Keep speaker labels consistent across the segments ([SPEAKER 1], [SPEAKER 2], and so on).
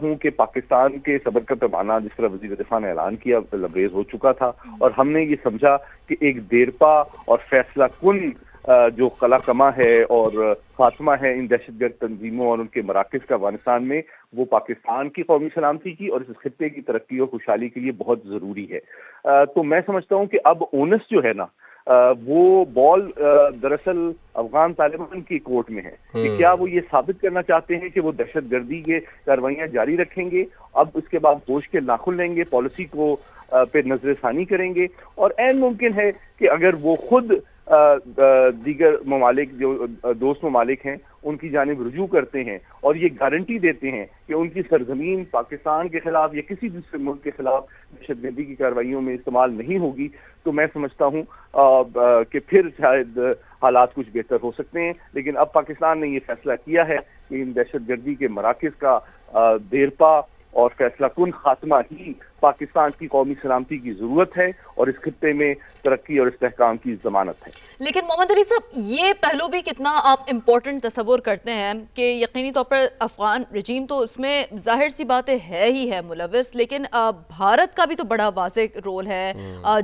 [SPEAKER 1] ہوں کہ پاکستان کے صبر کا پیمانہ جس طرح وزیر دفاع نے اعلان کیا لبریز ہو چکا تھا، اور ہم نے یہ سمجھا کہ ایک دیرپا اور فیصلہ کن جو قلع کما ہے اور خاتمہ ہے ان دہشت گرد تنظیموں اور ان کے مراکز کا افغانستان میں، وہ پاکستان کی قومی سلامتی کی اور اس خطے کی ترقی اور خوشحالی کے لیے بہت ضروری ہے۔ تو میں سمجھتا ہوں کہ اب اونس جو ہے نا، وہ بال دراصل افغان طالبان کی کورٹ میں ہے کہ کیا وہ یہ ثابت کرنا چاہتے ہیں کہ وہ دہشت گردی کے کارروائیاں جاری رکھیں گے، اب اس کے بعد ہوش کے ناخن لیں گے، پالیسی کو پہ نظر ثانی کریں گے، اور عین ممکن ہے کہ اگر وہ خود دیگر ممالک جو دوست ممالک ہیں ان کی جانب رجوع کرتے ہیں اور یہ گارنٹی دیتے ہیں کہ ان کی سرزمین پاکستان کے خلاف یا کسی دوسرے ملک کے خلاف دہشت گردی کی کارروائیوں میں استعمال نہیں ہوگی، تو میں سمجھتا ہوں کہ پھر شاید حالات کچھ بہتر ہو سکتے ہیں۔ لیکن اب پاکستان نے یہ فیصلہ کیا ہے کہ ان دہشت گردی کے مراکز کا دیرپا اور فیصلہ کن خاتمہ ہی پاکستان کی قومی سلامتی کی ضرورت ہے اور اس خطے میں ترقی اور استحکام کی ضمانت ہے۔
[SPEAKER 2] لیکن محمد علی صاحب، یہ پہلو بھی کتنا آپ امپورٹنٹ تصور کرتے ہیں کہ یقینی طور پر افغان رجیم تو اس میں ظاہر سی بات ہے ہی ہے ملوث، لیکن بھارت کا بھی تو بڑا واضح رول ہے۔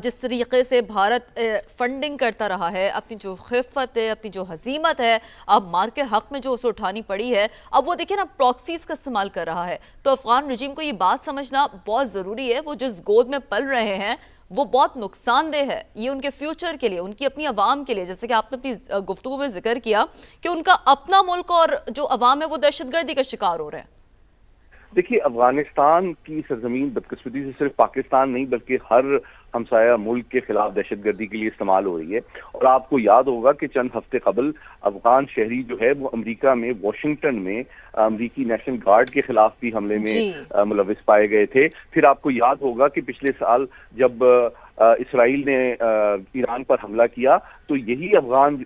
[SPEAKER 2] جس طریقے سے بھارت فنڈنگ کرتا رہا ہے، اپنی جو خفت ہے، اپنی جو حزیمت ہے، اب مار کے حق میں جو اسے اٹھانی پڑی ہے، اب وہ دیکھیں نا پراکسیز کا استعمال کر رہا ہے۔ تو افغان رجیم کو یہ بات سمجھنا بہت ضروری ہے، وہ جس گود میں پل رہے ہیں وہ بہت نقصان دہ ہے، یہ ان کے فیوچر کے لیے، ان کی اپنی عوام کے لیے، جیسے کہ آپ نے اپنی گفتگو میں ذکر کیا کہ ان کا اپنا ملک اور جو عوام ہے وہ دہشت گردی کا شکار ہو رہے ہیں۔
[SPEAKER 1] دیکھیے، افغانستان کی سرزمین بدقسمتی سے صرف پاکستان نہیں بلکہ ہر ہمسایہ ملک کے خلاف دہشت گردی کے لیے استعمال ہو رہی ہے، اور آپ کو یاد ہوگا کہ چند ہفتے قبل افغان شہری جو ہے وہ امریکہ میں واشنگٹن میں امریکی نیشنل گارڈ کے خلاف بھی حملے میں ملوث پائے گئے تھے۔ پھر آپ کو یاد ہوگا کہ پچھلے سال جب اسرائیل نے ایران پر حملہ کیا تو یہی افغان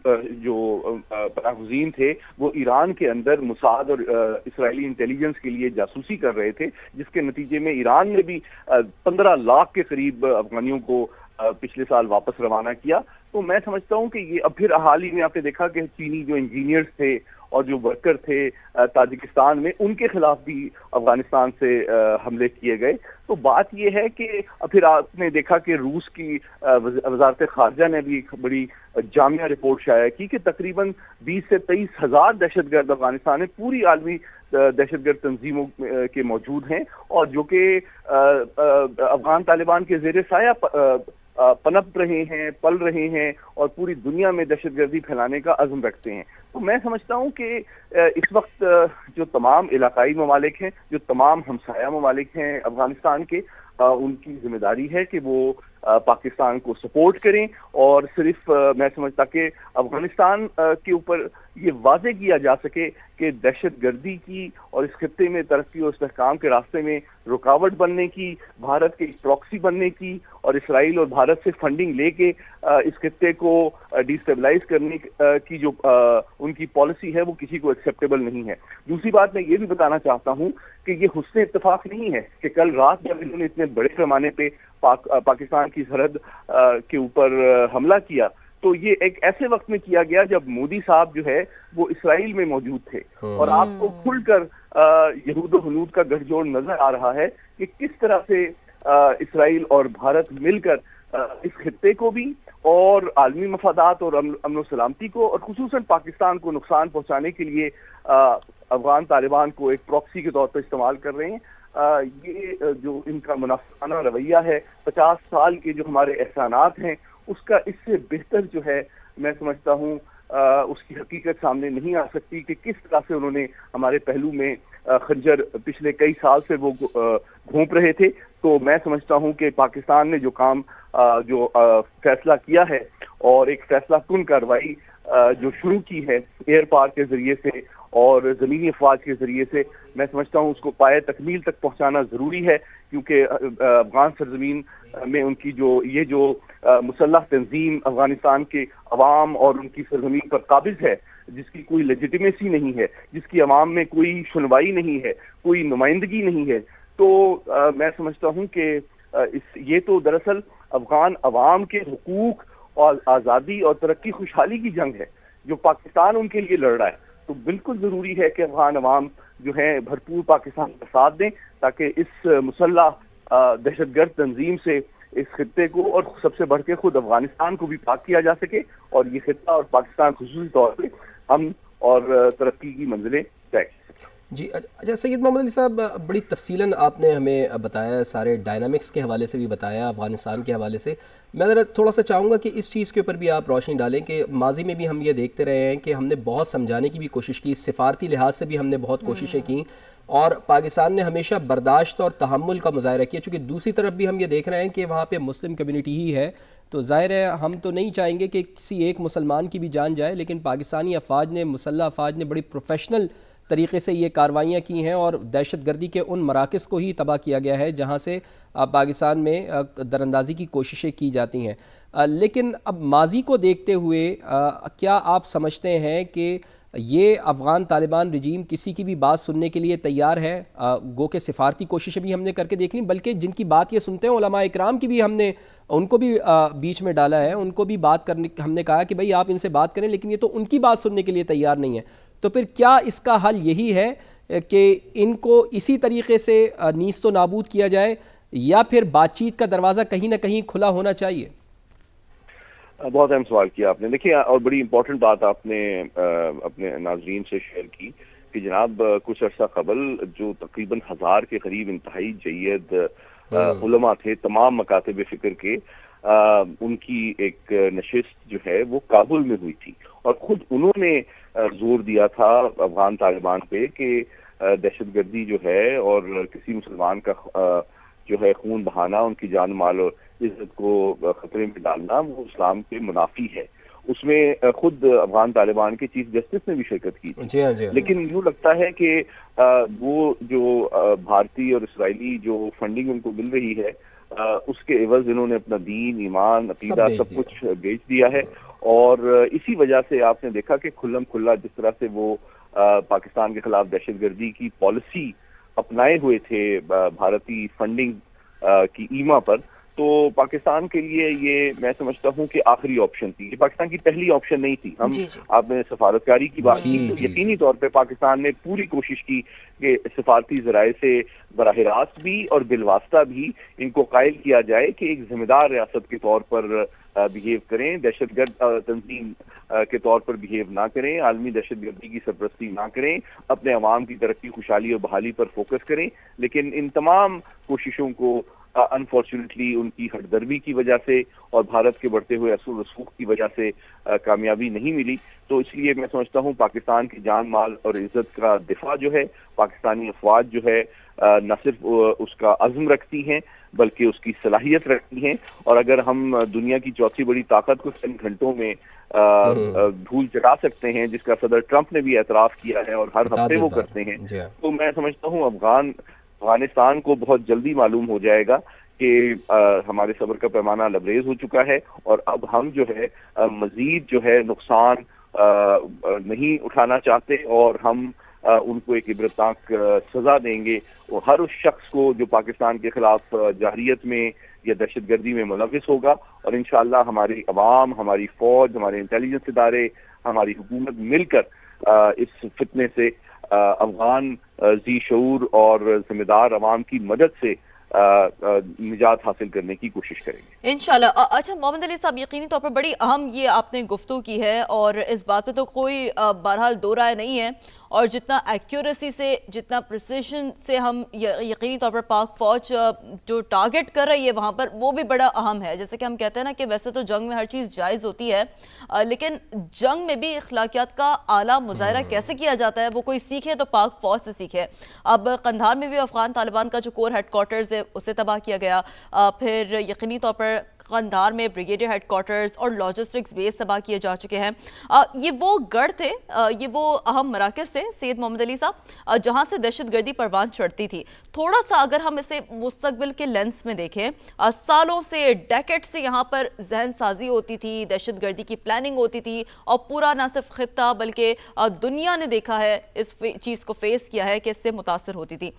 [SPEAKER 1] جو پناہ گزین تھے وہ ایران کے اندر موساد اور اسرائیلی انٹیلیجنس کے لیے جاسوسی کر رہے تھے، جس کے نتیجے میں ایران نے بھی 15 لاکھ کے قریب افغانیوں کو پچھلے سال واپس روانہ کیا۔ تو میں سمجھتا ہوں کہ یہ اب پھر حال ہی میں آپ نے دیکھا کہ چینی جو انجینئرز تھے اور جو ورکر تھے تاجکستان میں، ان کے خلاف بھی افغانستان سے حملے کیے گئے۔ تو بات یہ ہے کہ پھر آپ نے دیکھا کہ روس کی وزارت خارجہ نے بھی ایک بڑی جامع رپورٹ شائع کی کہ تقریباً 20 سے 23 ہزار دہشت گرد افغانستان میں پوری عالمی دہشت گرد تنظیموں کے موجود ہیں، اور جو کہ افغان طالبان کے زیر سایہ پنپ رہے ہیں، پل رہے ہیں اور پوری دنیا میں دہشت گردی پھیلانے کا عزم رکھتے ہیں۔ تو میں سمجھتا ہوں کہ اس وقت جو تمام علاقائی ممالک ہیں، جو تمام ہمسایہ ممالک ہیں افغانستان کے، ان کی ذمہ داری ہے کہ وہ پاکستان کو سپورٹ کریں، اور صرف میں سمجھتا کہ افغانستان کے اوپر یہ واضح کیا جا سکے کہ دہشت گردی کی اور اس خطے میں ترقی اور استحکام کے راستے میں رکاوٹ بننے کی، بھارت کے پراکسی بننے کی اور اسرائیل اور بھارت سے فنڈنگ لے کے اس خطے کو ڈیسٹیبلائز کرنے کی جو ان کی پالیسی ہے وہ کسی کو ایکسیپٹیبل نہیں ہے۔ دوسری بات میں یہ بھی بتانا چاہتا ہوں کہ یہ حسن اتفاق نہیں ہے کہ کل رات جب انہوں نے اتنے بڑے پیمانے پہ پاکستان کی سرحد کے اوپر حملہ کیا تو یہ ایک ایسے وقت میں کیا گیا جب مودی صاحب جو ہے وہ اسرائیل میں موجود تھے، اور آپ کو کھل کر یہود و ہنود کا گٹھ جوڑ نظر آ رہا ہے کہ کس طرح سے اسرائیل اور بھارت مل کر اس خطے کو بھی اور عالمی مفادات اور امن و سلامتی کو اور خصوصاً پاکستان کو نقصان پہنچانے کے لیے افغان طالبان کو ایک پراکسی کے طور پر استعمال کر رہے ہیں۔ یہ جو ان کا منافقانہ رویہ ہے، 50 سال کے جو ہمارے احسانات ہیں، اس کا اس سے بہتر جو ہے میں سمجھتا ہوں اس کی حقیقت سامنے نہیں آ سکتی کہ کس طرح سے انہوں نے ہمارے پہلو میں خنجر پچھلے کئی سال سے وہ گھونپ رہے تھے۔ تو میں سمجھتا ہوں کہ پاکستان نے جو کام جو فیصلہ کیا ہے اور ایک فیصلہ کن کارروائی جو شروع کی ہے ایئر پار کے ذریعے سے اور زمینی افواج کے ذریعے سے، میں سمجھتا ہوں اس کو پائے تکمیل تک پہنچانا ضروری ہے، کیونکہ افغان سرزمین میں ان کی جو مسلح تنظیم افغانستان کے عوام اور ان کی سرزمین پر قابض ہے، جس کی کوئی لیجیٹیمیسی نہیں ہے، جس کی عوام میں کوئی سنوائی نہیں ہے، کوئی نمائندگی نہیں ہے، تو میں سمجھتا ہوں کہ یہ تو دراصل افغان عوام کے حقوق اور آزادی اور ترقی خوشحالی کی جنگ ہے جو پاکستان ان کے لیے لڑ رہا ہے۔ تو بالکل ضروری ہے کہ افغان عوام جو ہیں بھرپور پاکستان کا ساتھ دیں تاکہ اس مسلح دہشت گرد تنظیم سے اس خطے کو اور سب سے بڑھ کے خود افغانستان کو بھی پاک کیا جا سکے اور یہ خطہ اور پاکستان خصوصی طور پہ ہم اور ترقی کی منزلیں طے۔
[SPEAKER 3] جی اچھا سید محمد علی صاحب، بڑی تفصیلاً آپ نے ہمیں بتایا، سارے ڈائنامکس کے حوالے سے بھی بتایا، افغانستان کے حوالے سے۔ میں ذرا تھوڑا سا چاہوں گا کہ اس چیز کے اوپر بھی آپ روشنی ڈالیں کہ ماضی میں بھی ہم یہ دیکھتے رہے ہیں کہ ہم نے بہت سمجھانے کی بھی کوشش کی، سفارتی لحاظ سے بھی ہم نے بہت کوششیں کیں، اور پاکستان نے ہمیشہ برداشت اور تحمل کا مظاہرہ کیا، چونکہ دوسری طرف بھی ہم یہ دیکھ رہے ہیں کہ وہاں پہ مسلم کمیونٹی ہی ہے، تو ظاہر ہے ہم تو نہیں چاہیں گے کہ کسی ایک مسلمان کی بھی جان جائے، لیکن پاکستانی افواج نے، مسلح افواج نے بڑی پروفیشنل طریقے سے یہ کاروائیاں کی ہیں اور دہشت گردی کے ان مراکز کو ہی تباہ کیا گیا ہے جہاں سے پاکستان میں دراندازی کی کوششیں کی جاتی ہیں۔ لیکن اب ماضی کو دیکھتے ہوئے کیا آپ سمجھتے ہیں کہ یہ افغان طالبان رجیم کسی کی بھی بات سننے کے لیے تیار ہے؟ گو کہ سفارتی کوششیں بھی ہم نے کر کے دیکھ لیں، بلکہ جن کی بات یہ سنتے ہیں علماء اکرام کی بھی ہم نے ان کو بھی بیچ میں ڈالا ہے، ان کو بھی بات کرنے، ہم نے کہا کہ بھئی آپ ان سے بات کریں، لیکن یہ تو ان کی بات سننے کے لیے تیار نہیں ہے۔ تو پھر کیا اس کا حل یہی ہے کہ ان کو اسی طریقے سے نیست و نابود کیا جائے، یا پھر بات چیت کا دروازہ کہیں نہ کہیں کھلا ہونا چاہیے؟
[SPEAKER 1] بہت اہم سوال کیا آپ نے۔ دیکھیے، اور بڑی امپورٹنٹ بات آپ نے اپنے ناظرین سے شیئر کی کہ جناب کچھ عرصہ قبل جو تقریباً 1000 کے قریب انتہائی جید علماء تھے تمام مکاتب فکر کے، ان کی ایک نشست جو ہے وہ کابل میں ہوئی تھی، اور خود انہوں نے زور دیا تھا افغان طالبان پہ کہ دہشت گردی جو ہے اور کسی مسلمان کا جو ہے خون بہانا، ان کی جان مال اور عزت کو خطرے میں ڈالنا، وہ اسلام کے منافی ہے۔ اس میں خود افغان طالبان کے چیف جسٹس نے بھی شرکت کی تھی۔ لیکن یوں لگتا ہے کہ وہ جو بھارتی اور اسرائیلی جو فنڈنگ ان کو مل رہی ہے، اس کے عوض انہوں نے اپنا دین، ایمان، عقیدہ سب کچھ بیچ دیا ہے، اور اسی وجہ سے آپ نے دیکھا کہ کھلم کھلا جس طرح سے وہ پاکستان کے خلاف دہشت گردی کی پالیسی اپنائے ہوئے تھے بھارتی فنڈنگ کی ایما پر، تو پاکستان کے لیے یہ میں سمجھتا ہوں کہ آخری آپشن تھی۔ یہ پاکستان کی پہلی آپشن نہیں تھی۔ ہم آپ نے سفارتکاری کی بات کی، تو یقینی طور پہ پاکستان نے پوری کوشش کی کہ سفارتی ذرائع سے براہ راست بھی اور بالواسطہ بھی ان کو قائل کیا جائے کہ ایک ذمہ دار ریاست کے طور پر بہیو کریں، دہشت گرد تنظیم کے طور پر بہیو نہ کریں، عالمی دہشت گردی کی سرپرستی نہ کریں، اپنے عوام کی ترقی، خوشحالی اور بحالی پر فوکس کریں۔ لیکن ان تمام کوششوں کو انفارچونیٹلی ان کی ہٹ درمی کی وجہ سے اور بھارت کے بڑھتے ہوئے اثر و رسوخ کی وجہ سے کامیابی نہیں ملی۔ تو اس لیے میں سمجھتا ہوں پاکستان کی جان مال اور عزت کا دفاع جو ہے، پاکستانی افواج جو ہے نہ صرف اس کا عزم رکھتی ہیں بلکہ اس کی صلاحیت رکھتی ہیں، اور اگر ہم دنیا کی چوتھی بڑی طاقت کو چند گھنٹوں میں دھول چٹا سکتے ہیں، جس کا صدر ٹرمپ نے بھی اعتراف کیا ہے اور ہر ہفتے وہ کرتے ہیں، تو میں سمجھتا ہوں افغانستان کو بہت جلدی معلوم ہو جائے گا کہ ہمارے صبر کا پیمانہ لبریز ہو چکا ہے، اور اب ہم جو ہے مزید جو ہے نقصان نہیں اٹھانا چاہتے، اور ہم ان کو ایک عبرتناک سزا دیں گے، اور ہر اس شخص کو جو پاکستان کے خلاف جارحیت میں یا دہشت گردی میں ملوث ہوگا، اور انشاءاللہ ہماری عوام، ہماری فوج، ہمارے انٹیلیجنس ادارے، ہماری حکومت مل کر اس فتنے سے افغان ذی شعور اور ذمہ دار عوام کی مدد سے نجات حاصل کرنے کی کوشش کریں گے
[SPEAKER 2] انشاءاللہ۔ اچھا محمد علی صاحب، یقینی طور پر بڑی اہم یہ آپ نے گفتگو کی ہے، اور اس بات پہ تو کوئی بہرحال دو رائے نہیں ہے، اور جتنا ایکیوریسی سے، جتنا پریسیشن سے ہم یقینی طور پر پاک فوج جو ٹارگٹ کر رہی ہے وہاں پر، وہ بھی بڑا اہم ہے۔ جیسے کہ ہم کہتے ہیں نا کہ ویسے تو جنگ میں ہر چیز جائز ہوتی ہے، لیکن جنگ میں بھی اخلاقیات کا اعلیٰ مظاہرہ کیسے کیا جاتا ہے وہ کوئی سیکھے تو پاک فوج سے سیکھے۔ اب قندھار میں بھی افغان طالبان کا جو کور ہیڈ کوارٹرز ہے اسے تباہ کیا گیا، پھر یقینی طور پر قندھار میں بریگیڈیئر ہیڈ کوارٹرز اور لاجسٹکس بیس تباہ کیے جا چکے ہیں۔ یہ وہ گڑھ تھے، یہ وہ اہم مراکز تھے سید محمد علی صاحب جہاں سے دہشت گردی پروان چڑھتی تھی۔ تھوڑا سا اگر ہم اسے مستقبل کے لینس میں دیکھیں، سالوں سے، ڈیکیڈ سے یہاں پر ذہن سازی ہوتی تھی، دہشت گردی کی پلاننگ ہوتی تھی، اور پورا نہ صرف خطہ بلکہ دنیا نے دیکھا ہے، اس چیز کو فیس کیا ہے کہ اس سے متاثر ہوتی تھی۔